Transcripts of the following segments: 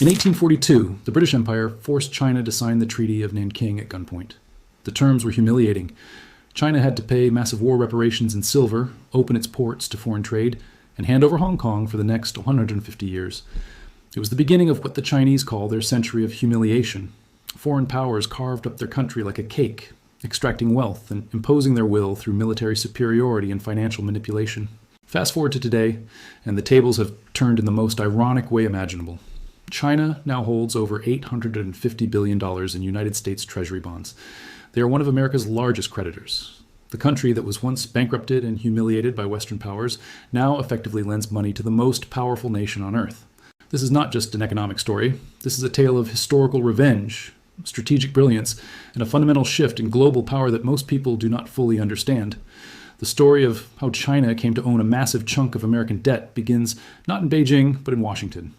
In 1842, the British Empire forced China to sign the Treaty of Nanking at gunpoint. The terms were humiliating. China had to pay massive war reparations in silver, open its ports to foreign trade, and hand over Hong Kong for the next 150 years. It was the beginning of what the Chinese call their century of humiliation. Foreign powers carved up their country like a cake, extracting wealth and imposing their will through military superiority and financial manipulation. Fast forward to today, and the tables have turned in the most ironic way imaginable. China now holds over $850 billion in United States Treasury bonds. They are one of America's largest creditors. The country that was once bankrupted and humiliated by Western powers now effectively lends money to the most powerful nation on earth. This is not just an economic story. This is a tale of historical revenge, strategic brilliance, and a fundamental shift in global power that most people do not fully understand. The story of how China came to own a massive chunk of American debt begins not in Beijing, but in Washington.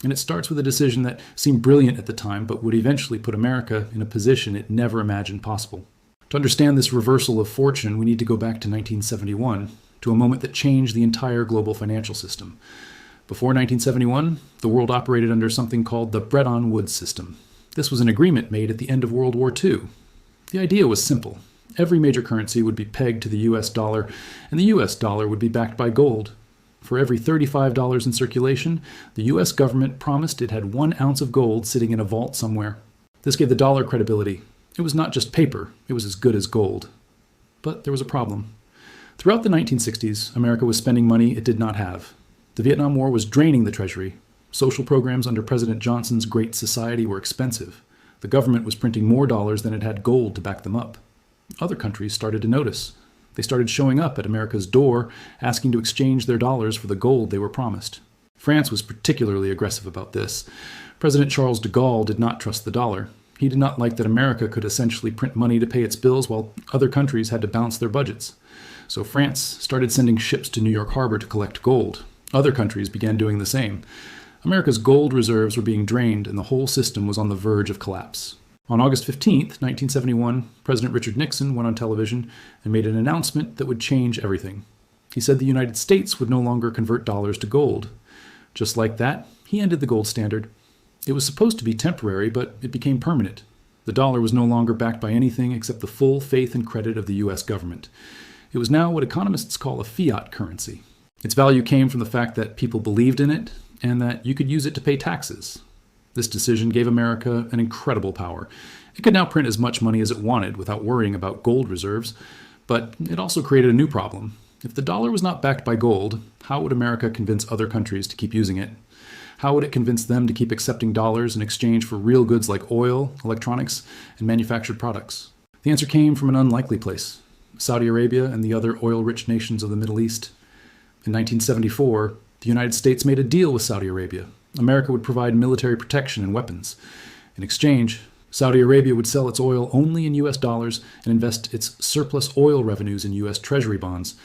And it starts with a decision that seemed brilliant at the time, but would eventually put America in a position it never imagined possible. To understand this reversal of fortune, we need to go back to 1971, to a moment that changed the entire global financial system. Before 1971, the world operated under something called the Bretton Woods system. This was an agreement made at the end of World War II. The idea was simple. Every major currency would be pegged to the US dollar, and the US dollar would be backed by gold. For every $35 in circulation, the US government promised it had 1 ounce of gold sitting in a vault somewhere. This gave the dollar credibility. It was not just paper, it was as good as gold. But there was a problem. Throughout the 1960s, America was spending money it did not have. The Vietnam War was draining the Treasury. Social programs under President Johnson's Great Society were expensive. The government was printing more dollars than it had gold to back them up. Other countries started to notice. They started showing up at America's door, asking to exchange their dollars for the gold they were promised. France was particularly aggressive about this. President Charles de Gaulle did not trust the dollar. He did not like that America could essentially print money to pay its bills while other countries had to balance their budgets. So France started sending ships to New York Harbor to collect gold. Other countries began doing the same. America's gold reserves were being drained, and the whole system was on the verge of collapse. On August 15, 1971, President Richard Nixon went on television and made an announcement that would change everything. He said the United States would no longer convert dollars to gold. Just like that, he ended the gold standard. It was supposed to be temporary, but it became permanent. The dollar was no longer backed by anything except the full faith and credit of the US government. It was now what economists call a fiat currency. Its value came from the fact that people believed in it and that you could use it to pay taxes. This decision gave America an incredible power. It could now print as much money as it wanted without worrying about gold reserves, but it also created a new problem. If the dollar was not backed by gold, how would America convince other countries to keep using it? How would it convince them to keep accepting dollars in exchange for real goods like oil, electronics, and manufactured products? The answer came from an unlikely place: Saudi Arabia and the other oil-rich nations of the Middle East. In 1974, the United States made a deal with Saudi Arabia. America would provide military protection and weapons. In exchange, Saudi Arabia would sell its oil only in US dollars and invest its surplus oil revenues in US Treasury bonds.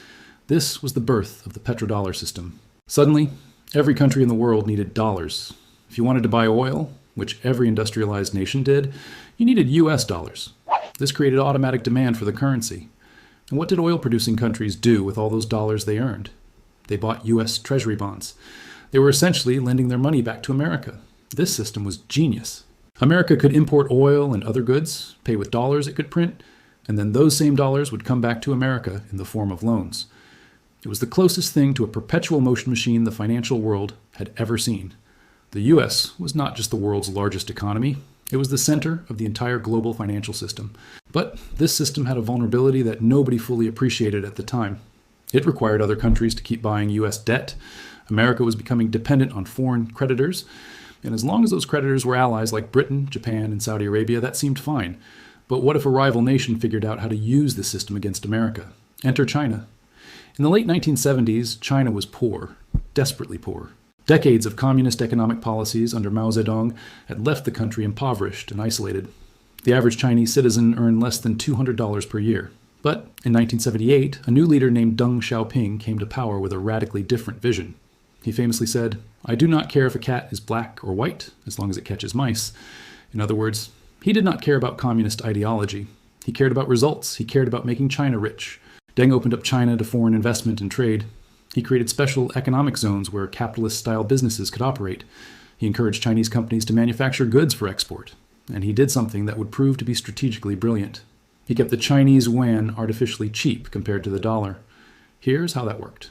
This was the birth of the petrodollar system. Suddenly, every country in the world needed dollars. If you wanted to buy oil, which every industrialized nation did, you needed US dollars. This created automatic demand for the currency. And what did oil-producing countries do with all those dollars they earned? They bought US Treasury bonds. They were essentially lending their money back to America. This system was genius. America could import oil and other goods, pay with dollars it could print, and then those same dollars would come back to America in the form of loans. It was the closest thing to a perpetual motion machine the financial world had ever seen. The US was not just the world's largest economy. It was the center of the entire global financial system. But this system had a vulnerability that nobody fully appreciated at the time. It required other countries to keep buying US debt. America was becoming dependent on foreign creditors, and as long as those creditors were allies like Britain, Japan, and Saudi Arabia, that seemed fine. But what if a rival nation figured out how to use the system against America? Enter China. In the late 1970s, China was poor, desperately poor. Decades of communist economic policies under Mao Zedong had left the country impoverished and isolated. The average Chinese citizen earned less than $200 per year. But in 1978, a new leader named Deng Xiaoping came to power with a radically different vision. He famously said, "I do not care if a cat is black or white, as long as it catches mice." In other words, he did not care about communist ideology. He cared about results. He cared about making China rich. Deng opened up China to foreign investment and trade. He created special economic zones where capitalist-style businesses could operate. He encouraged Chinese companies to manufacture goods for export, and he did something that would prove to be strategically brilliant. He kept the Chinese yuan artificially cheap compared to the dollar. Here's how that worked.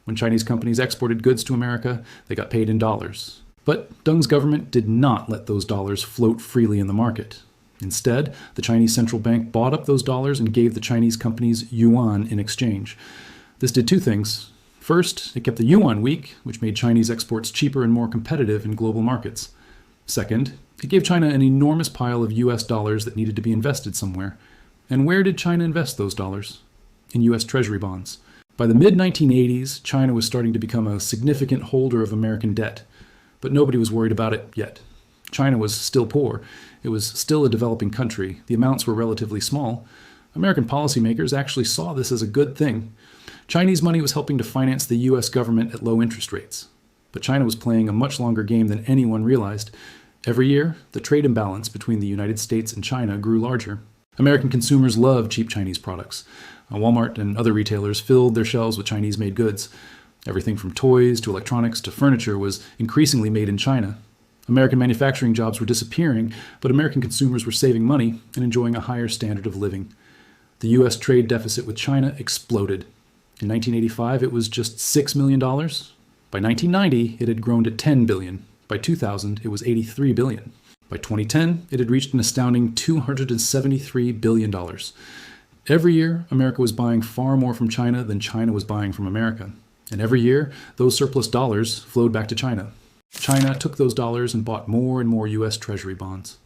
When Chinese companies exported goods to America, they got paid in dollars. But Deng's government did not let those dollars float freely in the market. Instead, the Chinese central bank bought up those dollars and gave the Chinese companies yuan in exchange. This did two things. First, it kept the yuan weak, which made Chinese exports cheaper and more competitive in global markets. Second, it gave China an enormous pile of US dollars that needed to be invested somewhere. And where did China invest those dollars? In US Treasury bonds. By the mid-1980s, China was starting to become a significant holder of American debt, but nobody was worried about it yet. China was still poor. It was still a developing country. The amounts were relatively small. American policymakers actually saw this as a good thing. Chinese money was helping to finance the US government at low interest rates. But China was playing a much longer game than anyone realized. Every year, the trade imbalance between the United States and China grew larger. American consumers loved cheap Chinese products. Walmart and other retailers filled their shelves with Chinese-made goods. Everything from toys to electronics to furniture was increasingly made in China. American manufacturing jobs were disappearing, but American consumers were saving money and enjoying a higher standard of living. The U.S. trade deficit with China exploded. In 1985, it was just $6 million. By 1990, it had grown to $10 billion. By 2000, it was $83 billion. By 2010, it had reached an astounding $273 billion. Every year, America was buying far more from China than China was buying from America. And every year, those surplus dollars flowed back to China. China took those dollars and bought more and more US Treasury bonds.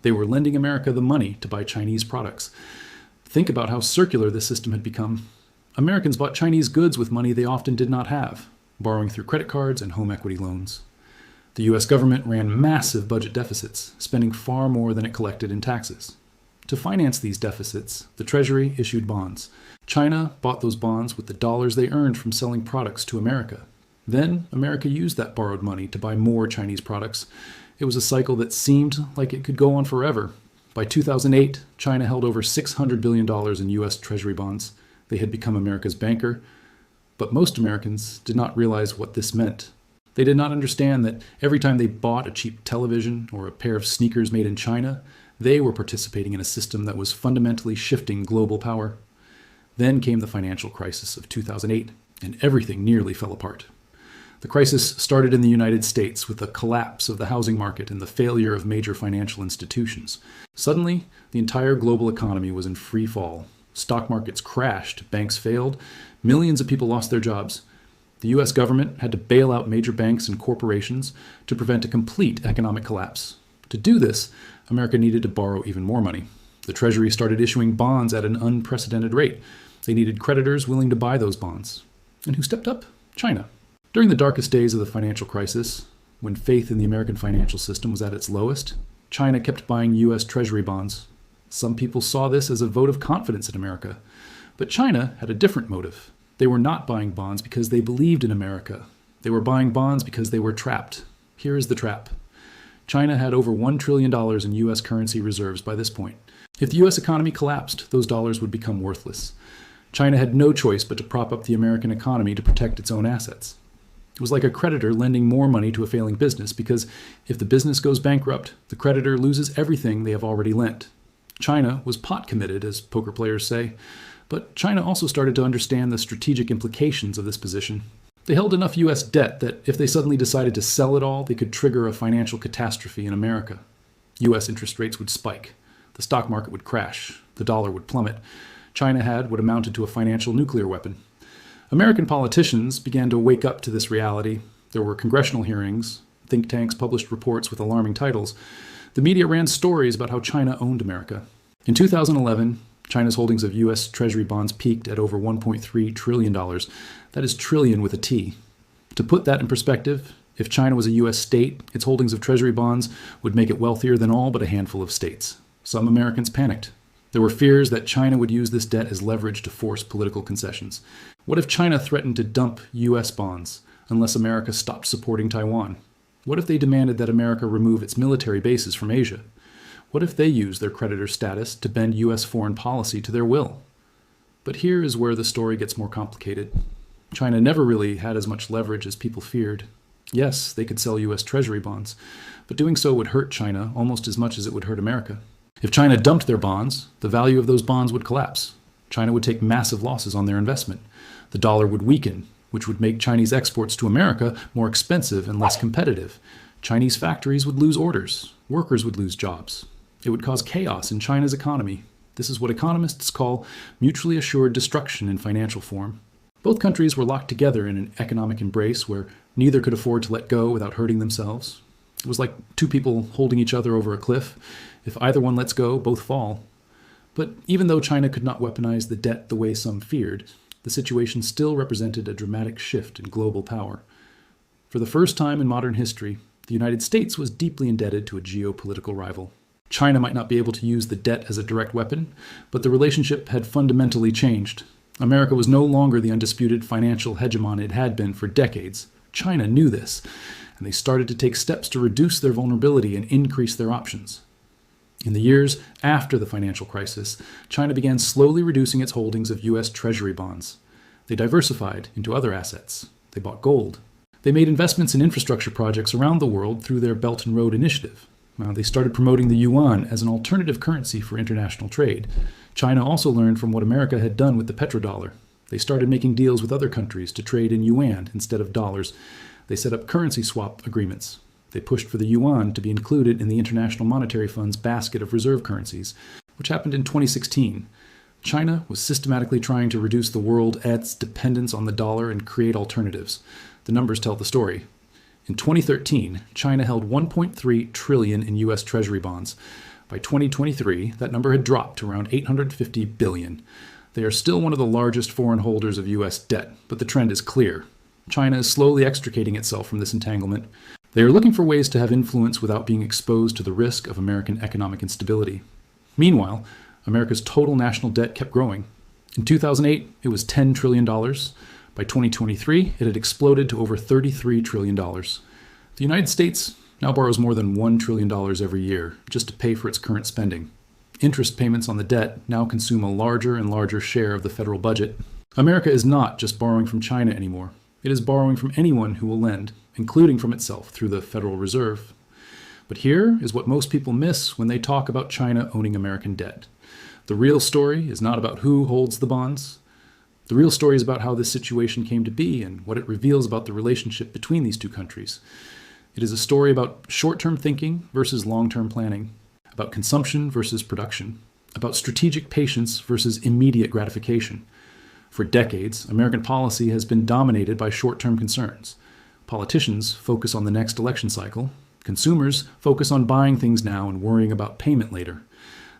They were lending America the money to buy Chinese products. Think about how circular this system had become. Americans bought Chinese goods with money they often did not have, borrowing through credit cards and home equity loans. The US government ran massive budget deficits, spending far more than it collected in taxes. To finance these deficits, the Treasury issued bonds. China bought those bonds with the dollars they earned from selling products to America. Then, America used that borrowed money to buy more Chinese products. It was a cycle that seemed like it could go on forever. By 2008, China held over $600 billion in US Treasury bonds. They had become America's banker. But most Americans did not realize what this meant. They did not understand that every time they bought a cheap television or a pair of sneakers made in China, they were participating in a system that was fundamentally shifting global power. Then came the financial crisis of 2008, and everything nearly fell apart. The crisis started in the United States with the collapse of the housing market and the failure of major financial institutions. Suddenly, the entire global economy was in free fall. Stock markets crashed, banks failed, millions of people lost their jobs. The US government had to bail out major banks and corporations to prevent a complete economic collapse. To do this, America needed to borrow even more money. The Treasury started issuing bonds at an unprecedented rate. They needed creditors willing to buy those bonds. And who stepped up? China. During the darkest days of the financial crisis, when faith in the American financial system was at its lowest, China kept buying US Treasury bonds. Some people saw this as a vote of confidence in America. But China had a different motive. They were not buying bonds because they believed in America. They were buying bonds because they were trapped. Here is the trap. China had over $1 trillion in U.S. currency reserves by this point. If the U.S. economy collapsed, those dollars would become worthless. China had no choice but to prop up the American economy to protect its own assets. It was like a creditor lending more money to a failing business, because if the business goes bankrupt, the creditor loses everything they have already lent. China was pot committed, as poker players say, but China also started to understand the strategic implications of this position. They held enough U.S. debt that if they suddenly decided to sell it all, they could trigger a financial catastrophe in America. U.S. interest rates would spike. The stock market would crash. The dollar would plummet. China had what amounted to a financial nuclear weapon. American politicians began to wake up to this reality. There were congressional hearings. Think tanks published reports with alarming titles. The media ran stories about how China owned America. In 2011, China's holdings of U.S. Treasury bonds peaked at over $1.3 trillion. That is trillion with a T. To put that in perspective, if China was a U.S. state, its holdings of Treasury bonds would make it wealthier than all but a handful of states. Some Americans panicked. There were fears that China would use this debt as leverage to force political concessions. What if China threatened to dump U.S. bonds unless America stopped supporting Taiwan? What if they demanded that America remove its military bases from Asia? What if they used their creditor status to bend U.S. foreign policy to their will? But here is where the story gets more complicated. China never really had as much leverage as people feared. Yes, they could sell US Treasury bonds, but doing so would hurt China almost as much as it would hurt America. If China dumped their bonds, the value of those bonds would collapse. China would take massive losses on their investment. The dollar would weaken, which would make Chinese exports to America more expensive and less competitive. Chinese factories would lose orders. Workers would lose jobs. It would cause chaos in China's economy. This is what economists call mutually assured destruction in financial form. Both countries were locked together in an economic embrace where neither could afford to let go without hurting themselves. It was like two people holding each other over a cliff. If either one lets go, both fall. But even though China could not weaponize the debt the way some feared, the situation still represented a dramatic shift in global power. For the first time in modern history, the United States was deeply indebted to a geopolitical rival. China might not be able to use the debt as a direct weapon, but the relationship had fundamentally changed. America was no longer the undisputed financial hegemon it had been for decades. China knew this, and they started to take steps to reduce their vulnerability and increase their options. In the years after the financial crisis, China began slowly reducing its holdings of US Treasury bonds. They diversified into other assets. They bought gold. They made investments in infrastructure projects around the world through their Belt and Road Initiative. They started promoting the yuan as an alternative currency for international trade. China also learned from what America had done with the petrodollar. They started making deals with other countries to trade in yuan instead of dollars. They set up currency swap agreements. They pushed for the yuan to be included in the International Monetary Fund's basket of reserve currencies, which happened in 2016. China was systematically trying to reduce the world's dependence on the dollar and create alternatives. The numbers tell the story. In 2013, China held $1.3 trillion in US Treasury bonds. By 2023, that number had dropped to around $850 billion. They are still one of the largest foreign holders of US debt, but the trend is clear. China is slowly extricating itself from this entanglement. They are looking for ways to have influence without being exposed to the risk of American economic instability. Meanwhile, America's total national debt kept growing. In 2008, it was $10 trillion. By 2023, it had exploded to over $33 trillion. The United States now borrows more than $1 trillion every year just to pay for its current spending. Interest payments on the debt now consume a larger and larger share of the federal budget. America is not just borrowing from China anymore. It is borrowing from anyone who will lend, including from itself through the Federal Reserve. But here is what most people miss when they talk about China owning American debt. The real story is not about who holds the bonds. The real story is about how this situation came to be and what it reveals about the relationship between these two countries. It is a story about short-term thinking versus long-term planning, about consumption versus production, about strategic patience versus immediate gratification. For decades, American policy has been dominated by short-term concerns. Politicians focus on the next election cycle. Consumers focus on buying things now and worrying about payment later.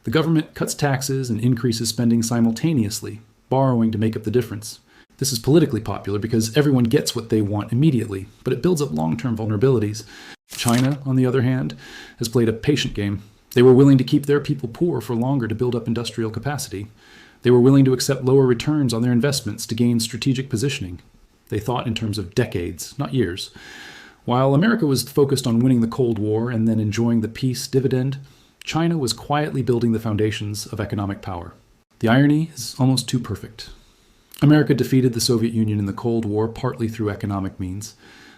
The government cuts taxes and increases spending simultaneously, borrowing to make up the difference. This is politically popular because everyone gets what they want immediately, but it builds up long-term vulnerabilities. China, on the other hand, has played a patient game. They were willing to keep their people poor for longer to build up industrial capacity. They were willing to accept lower returns on their investments to gain strategic positioning. They thought in terms of decades, not years. While America was focused on winning the Cold War and then enjoying the peace dividend, China was quietly building the foundations of economic power. The irony is almost too perfect. America defeated the Soviet Union in the Cold War partly through economic means.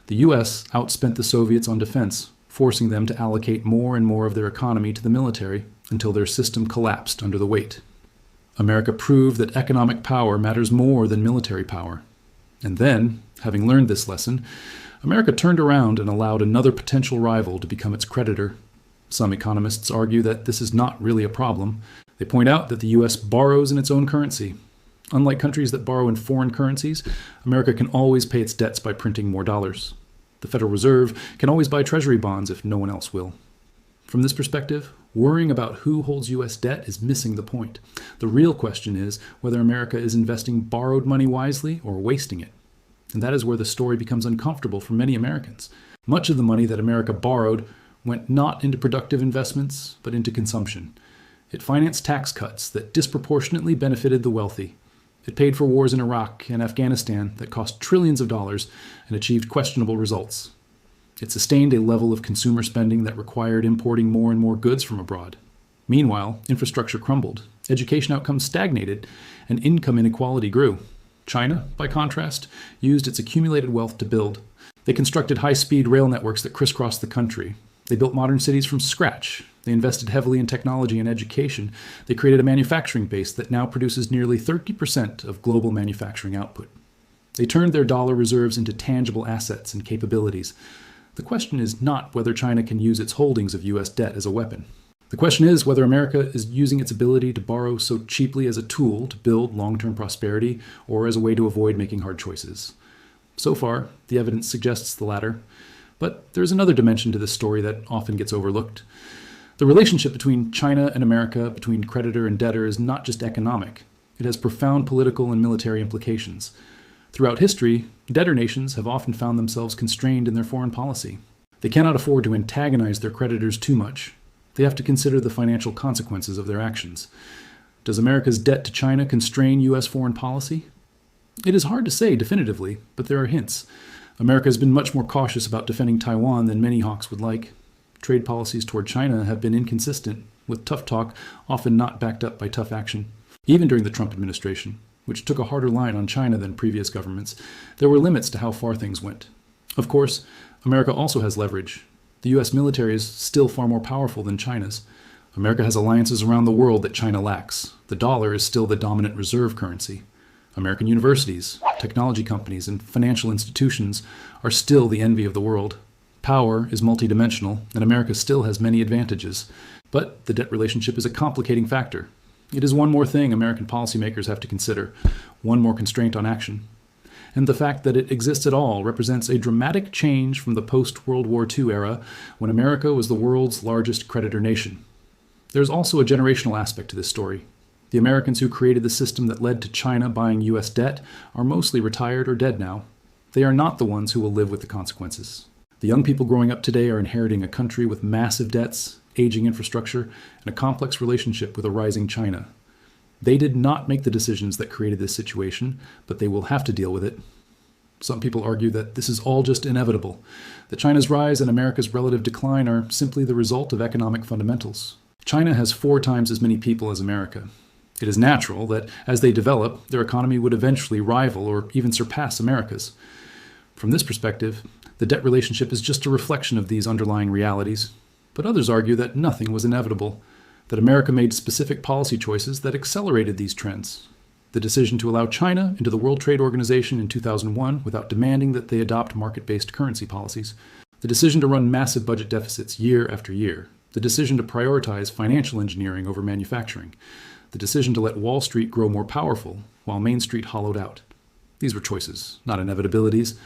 The US outspent the Soviets on defense, forcing them to allocate more and more of their economy to the military until their system collapsed under the weight. America proved that economic power matters more than military power. And then, having learned this lesson, America turned around and allowed another potential rival to become its creditor. Some economists argue that this is not really a problem. They point out that the US borrows in its own currency. Unlike countries that borrow in foreign currencies, America can always pay its debts by printing more dollars. The Federal Reserve can always buy treasury bonds if no one else will. From this perspective, worrying about who holds US debt is missing the point. The real question is whether America is investing borrowed money wisely or wasting it. And that is where the story becomes uncomfortable for many Americans. Much of the money that America borrowed went not into productive investments, but into consumption. It financed tax cuts that disproportionately benefited the wealthy. It paid for wars in Iraq and Afghanistan that cost trillions of dollars and achieved questionable results. It sustained a level of consumer spending that required importing more and more goods from abroad. Meanwhile, infrastructure crumbled, education outcomes stagnated, and income inequality grew. China, by contrast, used its accumulated wealth to build. They constructed high-speed rail networks that crisscrossed the country. They built modern cities from scratch. They invested heavily in technology and education. They created a manufacturing base that now produces nearly 30% of global manufacturing output. They turned their dollar reserves into tangible assets and capabilities. The question is not whether China can use its holdings of US debt as a weapon. The question is whether America is using its ability to borrow so cheaply as a tool to build long-term prosperity or as a way to avoid making hard choices. So far, the evidence suggests the latter. But there's another dimension to this story that often gets overlooked. The relationship between China and America, between creditor and debtor, is not just economic. It has profound political and military implications. Throughout history, debtor nations have often found themselves constrained in their foreign policy. They cannot afford to antagonize their creditors too much. They have to consider the financial consequences of their actions. Does America's debt to China constrain U.S. foreign policy? It is hard to say definitively, but there are hints. America has been much more cautious about defending Taiwan than many hawks would like. Trade policies toward China have been inconsistent, with tough talk often not backed up by tough action. Even during the Trump administration, which took a harder line on China than previous governments, there were limits to how far things went. Of course, America also has leverage. The U.S. military is still far more powerful than China's. America has alliances around the world that China lacks. The dollar is still the dominant reserve currency. American universities, technology companies, and financial institutions are still the envy of the world. Power is multidimensional, and America still has many advantages. But the debt relationship is a complicating factor. It is one more thing American policymakers have to consider, one more constraint on action. And the fact that it exists at all represents a dramatic change from the post-World War II era, when America was the world's largest creditor nation. There's also a generational aspect to this story. The Americans who created the system that led to China buying U.S. debt are mostly retired or dead now. They are not the ones who will live with the consequences. The young people growing up today are inheriting a country with massive debts, aging infrastructure, and a complex relationship with a rising China. They did not make the decisions that created this situation, but they will have to deal with it. Some people argue that this is all just inevitable, that China's rise and America's relative decline are simply the result of economic fundamentals. China has 4 times as many people as America. It is natural that, as they develop, their economy would eventually rival or even surpass America's. From this perspective, the debt relationship is just a reflection of these underlying realities. But others argue that nothing was inevitable, that America made specific policy choices that accelerated these trends. The decision to allow China into the World Trade Organization in 2001 without demanding that they adopt market-based currency policies. The decision to run massive budget deficits year after year. The decision to prioritize financial engineering over manufacturing. The decision to let Wall Street grow more powerful while Main Street hollowed out. These were choices, not inevitabilities.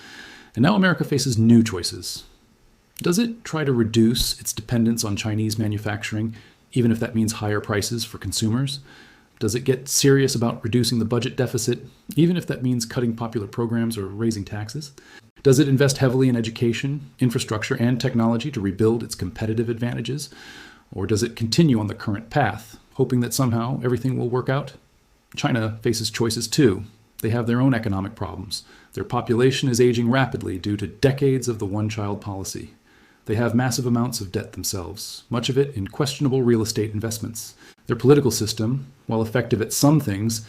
And now America faces new choices. Does it try to reduce its dependence on Chinese manufacturing, even if that means higher prices for consumers? Does it get serious about reducing the budget deficit, even if that means cutting popular programs or raising taxes? Does it invest heavily in education, infrastructure, and technology to rebuild its competitive advantages? Or does it continue on the current path, hoping that somehow everything will work out? China faces choices too. They have their own economic problems. Their population is aging rapidly due to decades of the one-child policy. They have massive amounts of debt themselves, much of it in questionable real estate investments. Their political system, while effective at some things,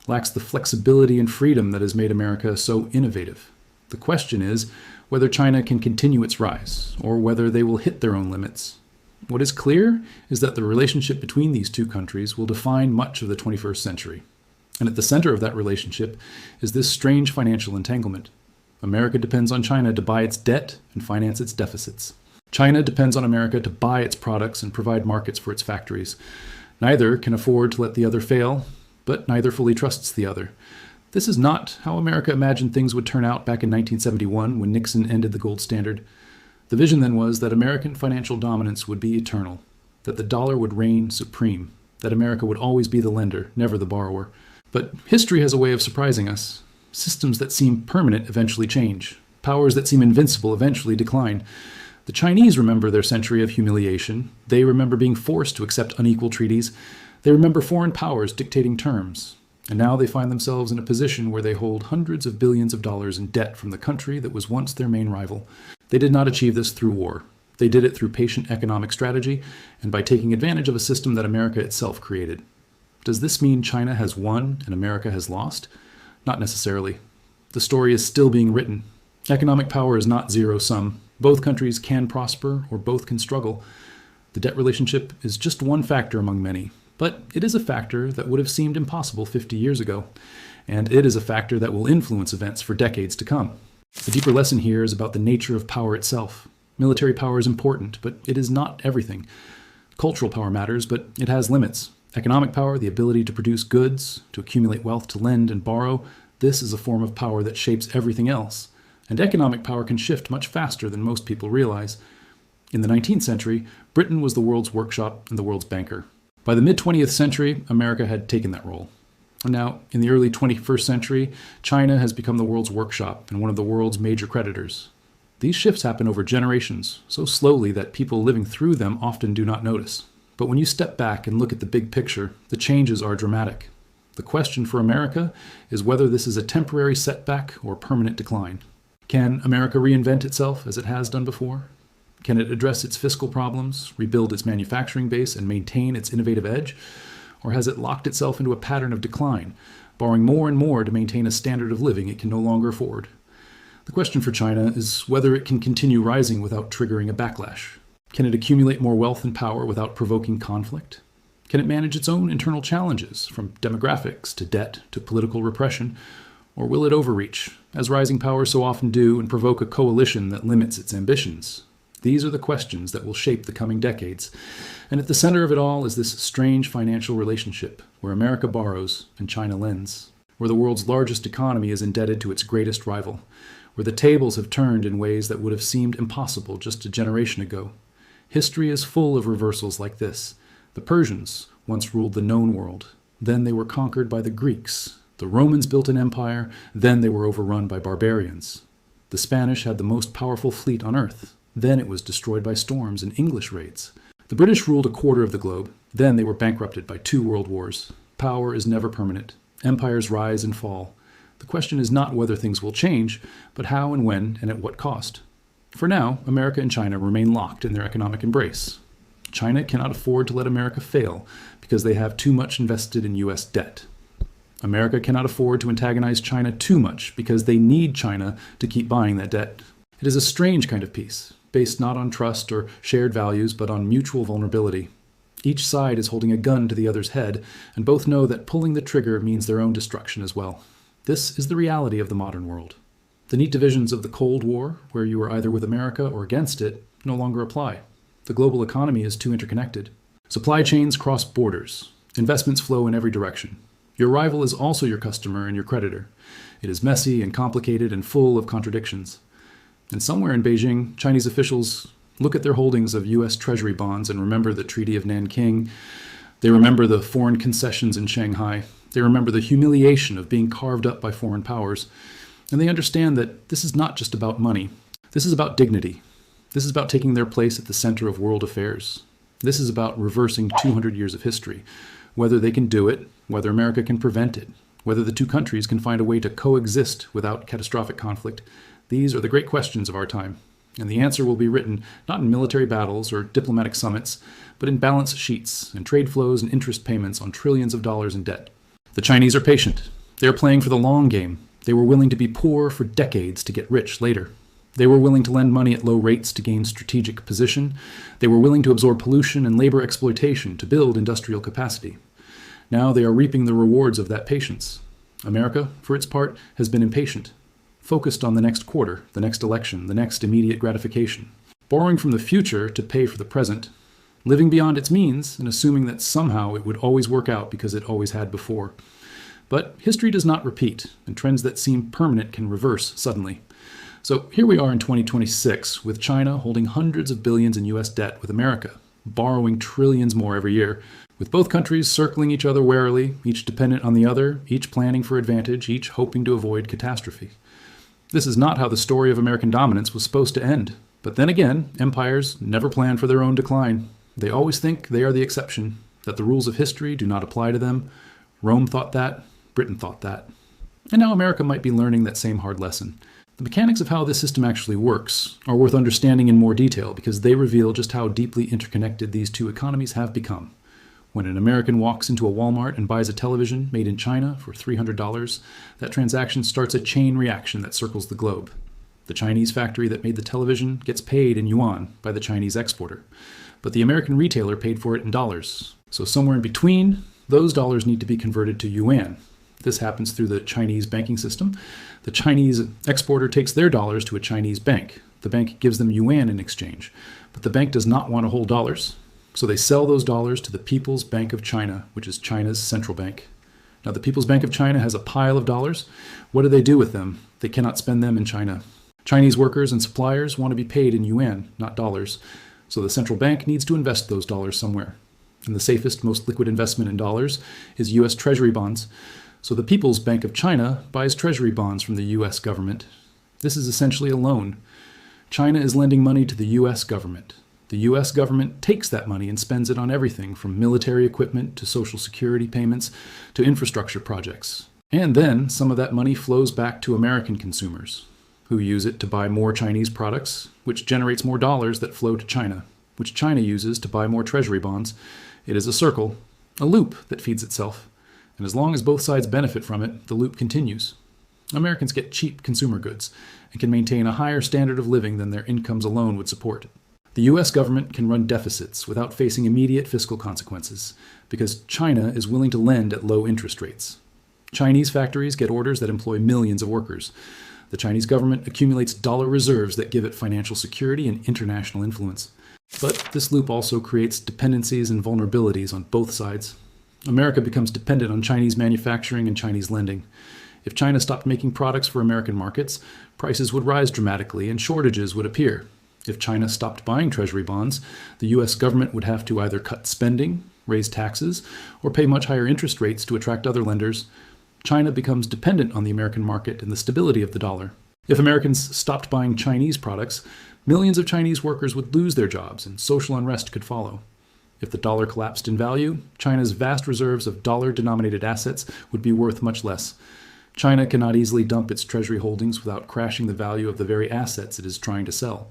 lacks the flexibility and freedom that has made America so innovative. The question is whether China can continue its rise, or whether they will hit their own limits. What is clear is that the relationship between these two countries will define much of the 21st century. And at the center of that relationship is this strange financial entanglement. America depends on China to buy its debt and finance its deficits. China depends on America to buy its products and provide markets for its factories. Neither can afford to let the other fail, but neither fully trusts the other. This is not how America imagined things would turn out back in 1971 when Nixon ended the gold standard. The vision then was that American financial dominance would be eternal, that the dollar would reign supreme, that America would always be the lender, never the borrower. But history has a way of surprising us. Systems that seem permanent eventually change. Powers that seem invincible eventually decline. The Chinese remember their century of humiliation. They remember being forced to accept unequal treaties. They remember foreign powers dictating terms. And now they find themselves in a position where they hold hundreds of billions of dollars in debt from the country that was once their main rival. They did not achieve this through war. They did it through patient economic strategy and by taking advantage of a system that America itself created. Does this mean China has won and America has lost? Not necessarily. The story is still being written. Economic power is not zero-sum. Both countries can prosper or both can struggle. The debt relationship is just one factor among many, but it is a factor that would have seemed impossible 50 years ago, and it is a factor that will influence events for decades to come. The deeper lesson here is about the nature of power itself. Military power is important, but it is not everything. Cultural power matters, but it has limits. Economic power, the ability to produce goods, to accumulate wealth, to lend and borrow, this is a form of power that shapes everything else. And economic power can shift much faster than most people realize. In the 19th century, Britain was the world's workshop and the world's banker. By the mid-20th century, America had taken that role. And now, in the early 21st century, China has become the world's workshop and one of the world's major creditors. These shifts happen over generations, so slowly that people living through them often do not notice. But when you step back and look at the big picture, the changes are dramatic. The question for America is whether this is a temporary setback or permanent decline. Can America reinvent itself as it has done before? Can it address its fiscal problems, rebuild its manufacturing base, and maintain its innovative edge? Or has it locked itself into a pattern of decline, borrowing more and more to maintain a standard of living it can no longer afford? The question for China is whether it can continue rising without triggering a backlash. Can it accumulate more wealth and power without provoking conflict? Can it manage its own internal challenges, from demographics to debt to political repression? Or will it overreach, as rising powers so often do, and provoke a coalition that limits its ambitions? These are the questions that will shape the coming decades. And at the center of it all is this strange financial relationship, where America borrows and China lends, where the world's largest economy is indebted to its greatest rival, where the tables have turned in ways that would have seemed impossible just a generation ago. History is full of reversals like this. The Persians once ruled the known world. Then they were conquered by the Greeks. The Romans built an empire. Then they were overrun by barbarians. The Spanish had the most powerful fleet on earth. Then it was destroyed by storms and English raids. The British ruled a quarter of the globe. Then they were bankrupted by 2 world wars. Power is never permanent. Empires rise and fall. The question is not whether things will change, but how and when and at what cost. For now, America and China remain locked in their economic embrace. China cannot afford to let America fail because they have too much invested in US debt. America cannot afford to antagonize China too much because they need China to keep buying that debt. It is a strange kind of peace, based not on trust or shared values, but on mutual vulnerability. Each side is holding a gun to the other's head, and both know that pulling the trigger means their own destruction as well. This is the reality of the modern world. The neat divisions of the Cold War, where you are either with America or against it, no longer apply. The global economy is too interconnected. Supply chains cross borders. Investments flow in every direction. Your rival is also your customer and your creditor. It is messy and complicated and full of contradictions. And somewhere in Beijing, Chinese officials look at their holdings of US Treasury bonds and remember the Treaty of Nanking. They remember the foreign concessions in Shanghai. They remember the humiliation of being carved up by foreign powers. And they understand that this is not just about money. This is about dignity. This is about taking their place at the center of world affairs. This is about reversing 200 years of history. Whether they can do it, whether America can prevent it, whether the two countries can find a way to coexist without catastrophic conflict, these are the great questions of our time. And the answer will be written not in military battles or diplomatic summits, but in balance sheets and trade flows and interest payments on trillions of dollars in debt. The Chinese are patient. They are playing for the long game. They were willing to be poor for decades to get rich later. They were willing to lend money at low rates to gain strategic position. They were willing to absorb pollution and labor exploitation to build industrial capacity. Now they are reaping the rewards of that patience. America, for its part, has been impatient, focused on the next quarter, the next election, the next immediate gratification, borrowing from the future to pay for the present, living beyond its means and assuming that somehow it would always work out because it always had before. But history does not repeat, and trends that seem permanent can reverse suddenly. So here we are in 2026, with China holding hundreds of billions in US debt with America, borrowing trillions more every year, with both countries circling each other warily, each dependent on the other, each planning for advantage, each hoping to avoid catastrophe. This is not how the story of American dominance was supposed to end. But then again, empires never plan for their own decline. They always think they are the exception, that the rules of history do not apply to them. Rome thought that, Britain thought that. And now America might be learning that same hard lesson. The mechanics of how this system actually works are worth understanding in more detail because they reveal just how deeply interconnected these two economies have become. When an American walks into a Walmart and buys a television made in China for $300, that transaction starts a chain reaction that circles the globe. The Chinese factory that made the television gets paid in yuan by the Chinese exporter, but the American retailer paid for it in dollars. So somewhere in between, those dollars need to be converted to yuan. This happens through the Chinese banking system. The Chinese exporter takes their dollars to a Chinese bank. The bank gives them yuan in exchange, but the bank does not want to hold dollars. So they sell those dollars to the People's Bank of China, which is China's central bank. Now, the People's Bank of China has a pile of dollars. What do they do with them? They cannot spend them in China. Chinese workers and suppliers want to be paid in yuan, not dollars. So the central bank needs to invest those dollars somewhere. And the safest, most liquid investment in dollars is US Treasury bonds. So the People's Bank of China buys Treasury bonds from the US government. This is essentially a loan. China is lending money to the US government. The US government takes that money and spends it on everything from military equipment to social security payments to infrastructure projects. And then some of that money flows back to American consumers, who use it to buy more Chinese products, which generates more dollars that flow to China, which China uses to buy more treasury bonds. It is a circle, a loop that feeds itself. And as long as both sides benefit from it, the loop continues. Americans get cheap consumer goods and can maintain a higher standard of living than their incomes alone would support. The US government can run deficits without facing immediate fiscal consequences because China is willing to lend at low interest rates. Chinese factories get orders that employ millions of workers. The Chinese government accumulates dollar reserves that give it financial security and international influence. But this loop also creates dependencies and vulnerabilities on both sides. America becomes dependent on Chinese manufacturing and Chinese lending. If China stopped making products for American markets, prices would rise dramatically and shortages would appear. If China stopped buying treasury bonds, the US government would have to either cut spending, raise taxes, or pay much higher interest rates to attract other lenders. China becomes dependent on the American market and the stability of the dollar. If Americans stopped buying Chinese products, millions of Chinese workers would lose their jobs and social unrest could follow. If the dollar collapsed in value, China's vast reserves of dollar-denominated assets would be worth much less. China cannot easily dump its treasury holdings without crashing the value of the very assets it is trying to sell.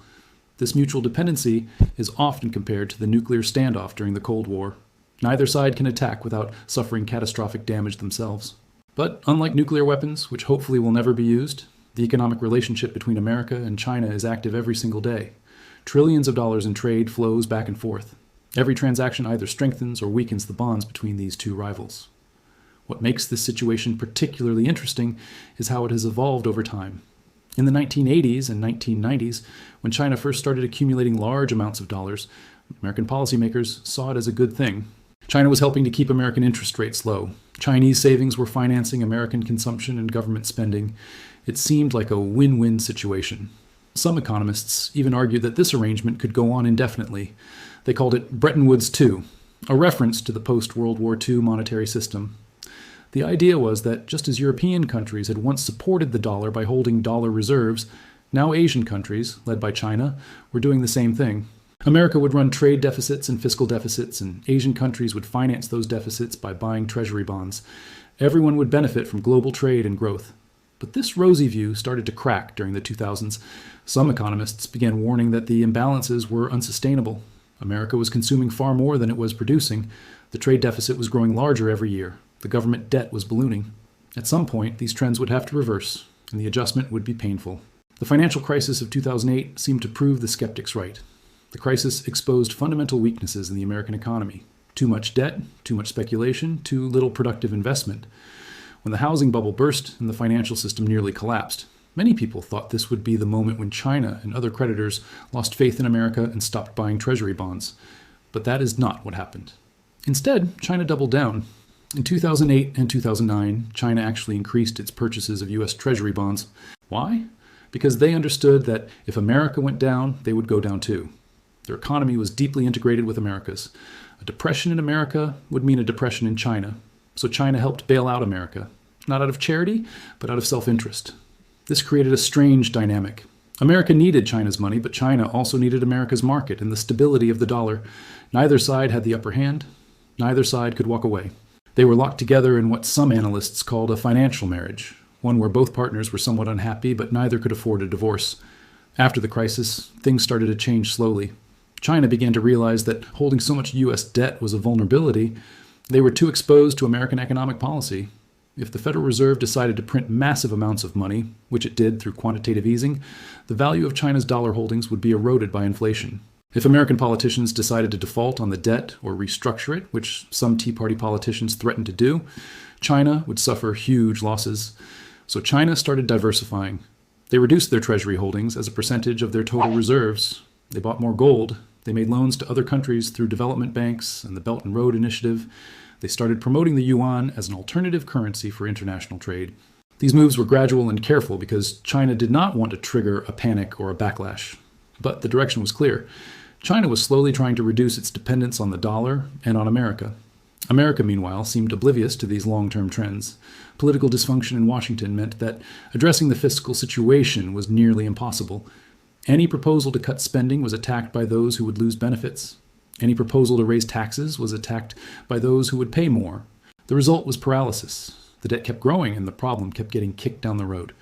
This mutual dependency is often compared to the nuclear standoff during the Cold War. Neither side can attack without suffering catastrophic damage themselves. But unlike nuclear weapons, which hopefully will never be used, the economic relationship between America and China is active every single day. Trillions of dollars in trade flows back and forth. Every transaction either strengthens or weakens the bonds between these two rivals. What makes this situation particularly interesting is how it has evolved over time. In the 1980s and 1990s, when China first started accumulating large amounts of dollars, American policymakers saw it as a good thing. China was helping to keep American interest rates low. Chinese savings were financing American consumption and government spending. It seemed like a win-win situation. Some economists even argued that this arrangement could go on indefinitely. They called it Bretton Woods II, a reference to the post-World War II monetary system. The idea was that just as European countries had once supported the dollar by holding dollar reserves, now Asian countries, led by China, were doing the same thing. America would run trade deficits and fiscal deficits, and Asian countries would finance those deficits by buying treasury bonds. Everyone would benefit from global trade and growth. But this rosy view started to crack during the 2000s. Some economists began warning that the imbalances were unsustainable. America was consuming far more than it was producing. The trade deficit was growing larger every year. The government debt was ballooning. At some point, these trends would have to reverse, and the adjustment would be painful. The financial crisis of 2008 seemed to prove the skeptics right. The crisis exposed fundamental weaknesses in the American economy. Too much debt, too much speculation, too little productive investment. When the housing bubble burst and the financial system nearly collapsed, many people thought this would be the moment when China and other creditors lost faith in America and stopped buying treasury bonds. But that is not what happened. Instead, China doubled down. In 2008 and 2009, China actually increased its purchases of US Treasury bonds. Why? Because they understood that if America went down, they would go down too. Their economy was deeply integrated with America's. A depression in America would mean a depression in China. So China helped bail out America, not out of charity, but out of self-interest. This created a strange dynamic. America needed China's money, but China also needed America's market and the stability of the dollar. Neither side had the upper hand. Neither side could walk away. They were locked together in what some analysts called a financial marriage, one where both partners were somewhat unhappy, but neither could afford a divorce. After the crisis, things started to change slowly. China began to realize that holding so much U.S. debt was a vulnerability. They were too exposed to American economic policy. If the Federal Reserve decided to print massive amounts of money, which it did through quantitative easing, the value of China's dollar holdings would be eroded by inflation. If American politicians decided to default on the debt or restructure it, which some Tea Party politicians threatened to do, China would suffer huge losses. So China started diversifying. They reduced their treasury holdings as a percentage of their total reserves. They bought more gold. They made loans to other countries through development banks and the Belt and Road Initiative. They started promoting the yuan as an alternative currency for international trade. These moves were gradual and careful because China did not want to trigger a panic or a backlash. But the direction was clear. China was slowly trying to reduce its dependence on the dollar and on America. America, meanwhile, seemed oblivious to these long-term trends. Political dysfunction in Washington meant that addressing the fiscal situation was nearly impossible. Any proposal to cut spending was attacked by those who would lose benefits. Any proposal to raise taxes was attacked by those who would pay more. The result was paralysis. The debt kept growing and the problem kept getting kicked down the road.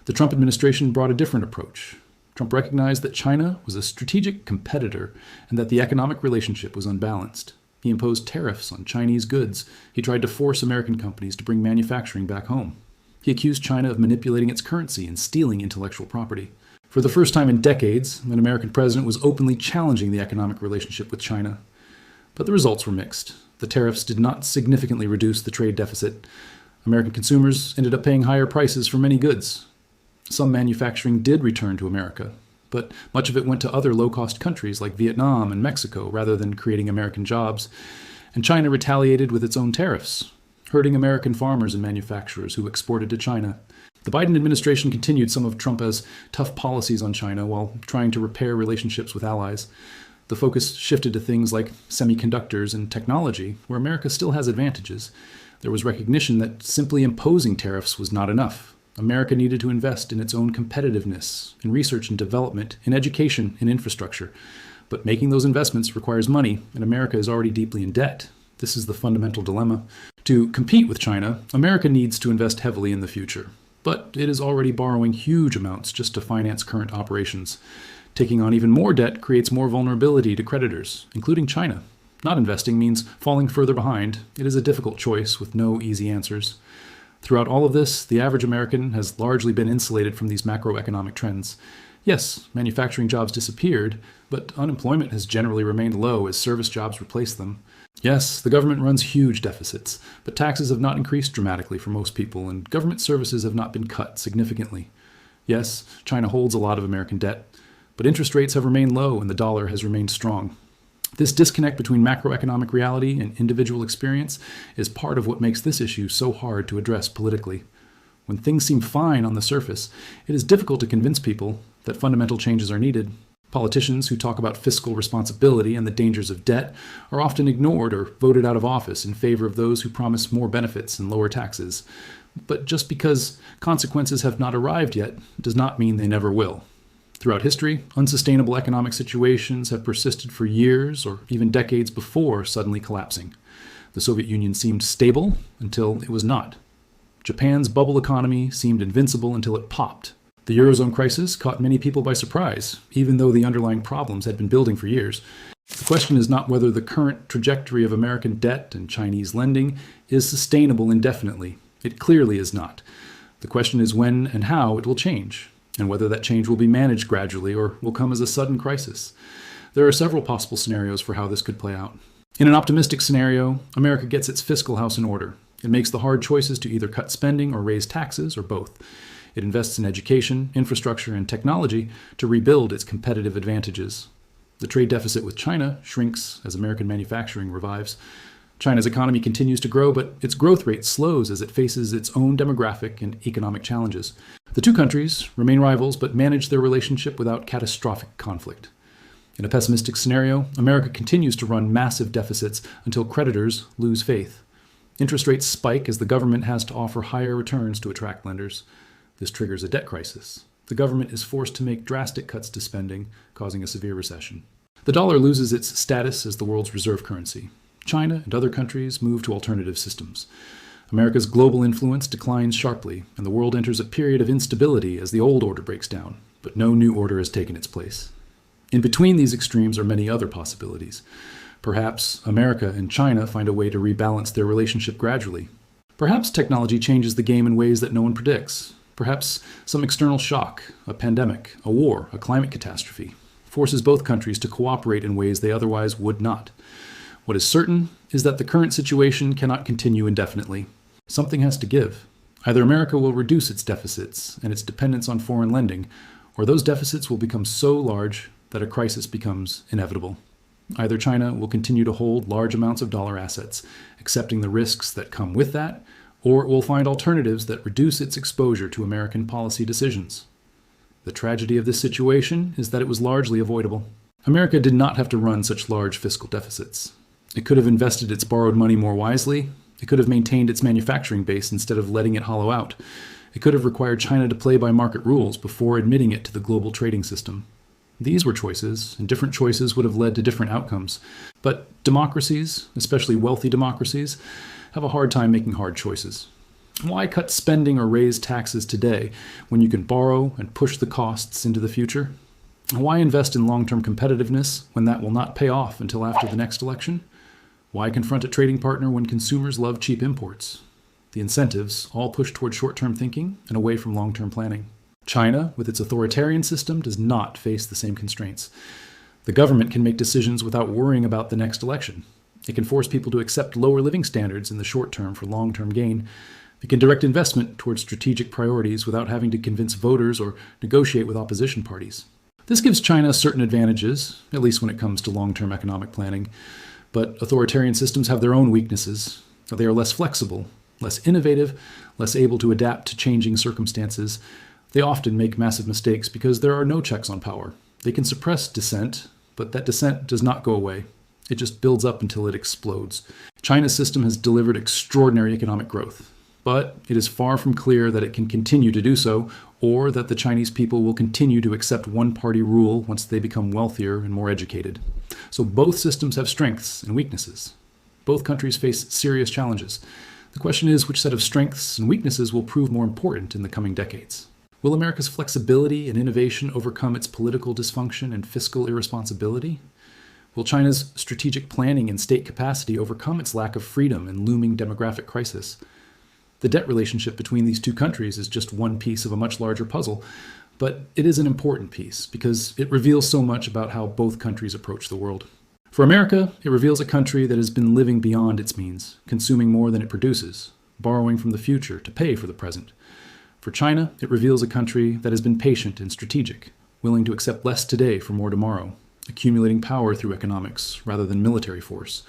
The Trump administration brought a different approach. Trump recognized that China was a strategic competitor and that the economic relationship was unbalanced. He imposed tariffs on Chinese goods. He tried to force American companies to bring manufacturing back home. He accused China of manipulating its currency and stealing intellectual property. For the first time in decades, an American president was openly challenging the economic relationship with China. But the results were mixed. The tariffs did not significantly reduce the trade deficit. American consumers ended up paying higher prices for many goods. Some manufacturing did return to America, but much of it went to other low-cost countries like Vietnam and Mexico rather than creating American jobs. And China retaliated with its own tariffs, hurting American farmers and manufacturers who exported to China. The Biden administration continued some of Trump's tough policies on China while trying to repair relationships with allies. The focus shifted to things like semiconductors and technology, where America still has advantages. There was recognition that simply imposing tariffs was not enough. America needed to invest in its own competitiveness, in research and development, in education, in infrastructure. But making those investments requires money, and America is already deeply in debt. This is the fundamental dilemma. To compete with China, America needs to invest heavily in the future. But it is already borrowing huge amounts just to finance current operations. Taking on even more debt creates more vulnerability to creditors, including China. Not investing means falling further behind. It is a difficult choice with no easy answers. Throughout all of this, the average American has largely been insulated from these macroeconomic trends. Yes, manufacturing jobs disappeared, but unemployment has generally remained low as service jobs replaced them. Yes, the government runs huge deficits, but taxes have not increased dramatically for most people, and government services have not been cut significantly. Yes, China holds a lot of American debt, but interest rates have remained low and the dollar has remained strong. This disconnect between macroeconomic reality and individual experience is part of what makes this issue so hard to address politically. When things seem fine on the surface, it is difficult to convince people that fundamental changes are needed. Politicians who talk about fiscal responsibility and the dangers of debt are often ignored or voted out of office in favor of those who promise more benefits and lower taxes. But just because consequences have not arrived yet does not mean they never will. Throughout history, unsustainable economic situations have persisted for years or even decades before suddenly collapsing. The Soviet Union seemed stable until it was not. Japan's bubble economy seemed invincible until it popped. The Eurozone crisis caught many people by surprise, even though the underlying problems had been building for years. The question is not whether the current trajectory of American debt and Chinese lending is sustainable indefinitely. It clearly is not. The question is when and how it will change, and whether that change will be managed gradually or will come as a sudden crisis. There are several possible scenarios for how this could play out. In an optimistic scenario, America gets its fiscal house in order. It makes the hard choices to either cut spending or raise taxes, or both. It invests in education, infrastructure, and technology to rebuild its competitive advantages. The trade deficit with China shrinks as American manufacturing revives. China's economy continues to grow, but its growth rate slows as it faces its own demographic and economic challenges. The two countries remain rivals, but manage their relationship without catastrophic conflict. In a pessimistic scenario, America continues to run massive deficits until creditors lose faith. Interest rates spike as the government has to offer higher returns to attract lenders. This triggers a debt crisis. The government is forced to make drastic cuts to spending, causing a severe recession. The dollar loses its status as the world's reserve currency. China and other countries move to alternative systems. America's global influence declines sharply, and the world enters a period of instability as the old order breaks down, but no new order has taken its place. In between these extremes are many other possibilities. Perhaps America and China find a way to rebalance their relationship gradually. Perhaps technology changes the game in ways that no one predicts. Perhaps some external shock, a pandemic, a war, a climate catastrophe, forces both countries to cooperate in ways they otherwise would not. What is certain is that the current situation cannot continue indefinitely. Something has to give. Either America will reduce its deficits and its dependence on foreign lending, or those deficits will become so large that a crisis becomes inevitable. Either China will continue to hold large amounts of dollar assets, accepting the risks that come with that, or it will find alternatives that reduce its exposure to American policy decisions. The tragedy of this situation is that it was largely avoidable. America did not have to run such large fiscal deficits. It could have invested its borrowed money more wisely. It could have maintained its manufacturing base instead of letting it hollow out. It could have required China to play by market rules before admitting it to the global trading system. These were choices, and different choices would have led to different outcomes. But democracies, especially wealthy democracies, have a hard time making hard choices. Why cut spending or raise taxes today when you can borrow and push the costs into the future? Why invest in long-term competitiveness when that will not pay off until after the next election? Why confront a trading partner when consumers love cheap imports? The incentives all push toward short-term thinking and away from long-term planning. China, with its authoritarian system, does not face the same constraints. The government can make decisions without worrying about the next election. It can force people to accept lower living standards in the short term for long-term gain. It can direct investment towards strategic priorities without having to convince voters or negotiate with opposition parties. This gives China certain advantages, at least when it comes to long-term economic planning. But authoritarian systems have their own weaknesses. They are less flexible, less innovative, less able to adapt to changing circumstances. They often make massive mistakes because there are no checks on power. They can suppress dissent, but that dissent does not go away. It just builds up until it explodes. China's system has delivered extraordinary economic growth, but it is far from clear that it can continue to do so, or that the Chinese people will continue to accept one-party rule once they become wealthier and more educated. So both systems have strengths and weaknesses. Both countries face serious challenges. The question is which set of strengths and weaknesses will prove more important in the coming decades. Will America's flexibility and innovation overcome its political dysfunction and fiscal irresponsibility? Will China's strategic planning and state capacity overcome its lack of freedom and looming demographic crisis? The debt relationship between these two countries is just one piece of a much larger puzzle, but it is an important piece because it reveals so much about how both countries approach the world. For America, it reveals a country that has been living beyond its means, consuming more than it produces, borrowing from the future to pay for the present. For China, it reveals a country that has been patient and strategic, willing to accept less today for more tomorrow, accumulating power through economics rather than military force.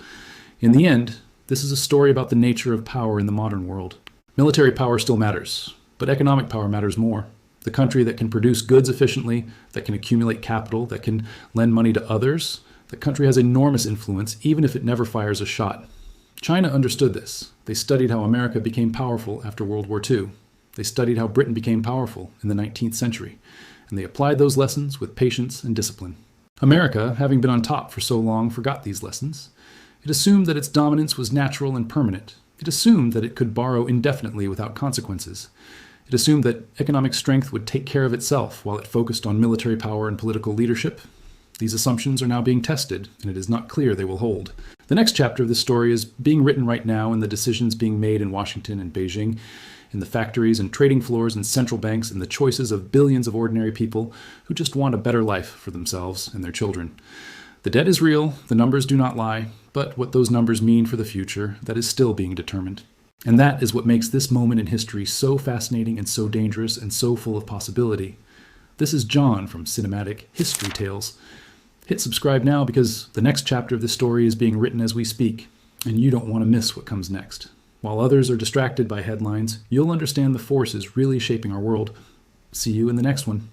In the end, this is a story about the nature of power in the modern world. Military power still matters, but economic power matters more. The country that can produce goods efficiently, that can accumulate capital, that can lend money to others, the country has enormous influence even if it never fires a shot. China understood this. They studied how America became powerful after World War II. They studied how Britain became powerful in the 19th century, and they applied those lessons with patience and discipline. America, having been on top for so long, forgot these lessons. It assumed that its dominance was natural and permanent. It assumed that it could borrow indefinitely without consequences. It assumed that economic strength would take care of itself while it focused on military power and political leadership. These assumptions are now being tested, and it is not clear they will hold. The next chapter of this story is being written right now in the decisions being made in Washington and Beijing, in the factories and trading floors and central banks, and the choices of billions of ordinary people who just want a better life for themselves and their children. The debt is real, the numbers do not lie, but what those numbers mean for the future, that is still being determined. And that is what makes this moment in history so fascinating and so dangerous and so full of possibility. This is John from Cinematic History Tales. Hit subscribe now because the next chapter of this story is being written as we speak, and you don't want to miss what comes next. While others are distracted by headlines, you'll understand the forces really shaping our world. See you in the next one.